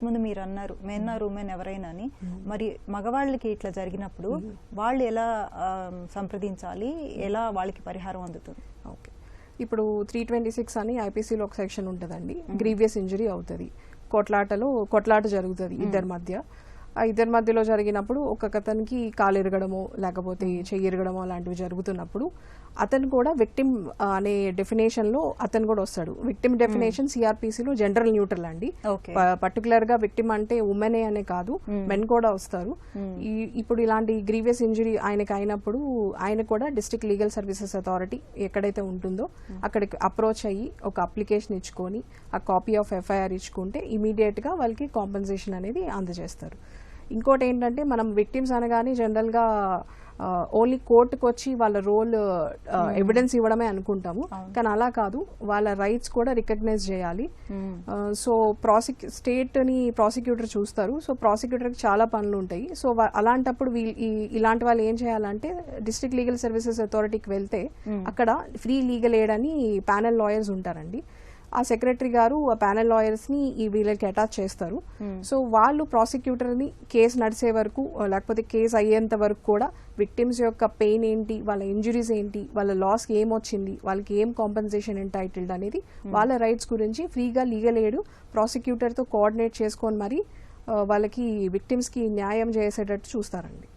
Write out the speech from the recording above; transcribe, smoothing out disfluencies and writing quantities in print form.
ముందు మీరు అన్నారు మెన్ ఆర్ ఉమెన్ ఎవరైనా అని. మరి మగవాళ్ళకి ఇట్లా జరిగినప్పుడు వాళ్ళు ఎలా సంప్రదించాలి, ఎలా వాళ్ళకి పరిహారం అందుతుంది? ఓకే, ఇప్పుడు 326 అని ఐపీసీలో ఒక సెక్షన్ ఉంటుందండి. గ్రీవియస్ ఇంజరీ అవుతుంది, కొట్లాట జరుగుతుంది ఇద్దరి మధ్య. ఆ ఇద్దరి మధ్యలో జరిగినప్పుడు ఒక్కొక్కతనికి కాలు ఎరగడమో లేకపోతే చెయ్యి ఎరగడమో అలాంటివి జరుగుతున్నప్పుడు అతను కూడా విక్టిమ్ అనే డెఫినేషన్ లో అతను కూడా వస్తాడు. విక్టిమ్ డెఫినేషన్ సిఆర్పిసిలో జనరల్ న్యూట్రల్ అండి. పర్టికులర్ గా విక్టిమ్ అంటే ఉమెనే అనే కాదు, మెన్ కూడా వస్తారు. ఇప్పుడు ఇలాంటి గ్రీవియస్ ఇంజరీ ఆయనకి అయినప్పుడు ఆయన కూడా డిస్ట్రిక్ట్ లీగల్ సర్వీసెస్ అథారిటీ ఎక్కడైతే ఉంటుందో అక్కడికి అప్రోచ్ అయ్యి ఒక అప్లికేషన్ ఇచ్చుకొని ఆ కాపీ ఆఫ్ ఎఫ్ఐఆర్ ఇచ్చుకుంటే ఇమీడియట్ గా వాళ్ళకి కాంపెన్సేషన్ అనేది అందజేస్తారు. ఇంకోటి ఏంటంటే మనం విక్టిమ్స్ అనగానే జనరల్ గా ఓన్లీ కోర్టుకు వచ్చి వాళ్ళ రోల్ ఎవిడెన్స్ ఇవ్వడమే అనుకుంటాము, కానీ అలా కాదు, వాళ్ళ రైట్స్ కూడా రికగ్నైజ్ చేయాలి. సో స్టేట్ ని ప్రాసిక్యూటర్ చూస్తారు. సో ప్రాసిక్యూటర్కి చాలా పనులు ఉంటాయి. సో అలాంటప్పుడు ఇలాంటి వాళ్ళు ఏం చేయాలంటే డిస్ట్రిక్ట్ లీగల్ సర్వీసెస్ అథారిటీకి వెళ్తే అక్కడ ఫ్రీ లీగల్ ఎయిడ్ అని ప్యానెల్ లాయర్స్ ఉంటారండి. ఆ సెక్రటరీ గారు ఆ ప్యానెల్ లాయర్స్ ని ఈ వీళ్ళకి అటాచ్ చేస్తారు. సో వాళ్ళు ప్రాసిక్యూటర్ ని కేసు నడిచే వరకు లేకపోతే కేసు అయ్యేంత వరకు కూడా విక్టిమ్స్ యొక్క పెయిన్ ఏంటి, వాళ్ళ ఇంజురీస్ ఏంటి, వాళ్ళ లాస్ ఏమొచ్చింది, వాళ్ళకి ఏం కాంపెన్సేషన్ ఎంటైటిల్డ్ అనేది వాళ్ళ రైట్స్ గురించి ఫ్రీగా లీగల్ ఎయిడ్ ప్రాసిక్యూటర్ తో కోఆర్డినేట్ చేసుకొని మరి వాళ్ళకి విక్టిమ్స్ కి న్యాయం చేసేటట్టు చూస్తారండి.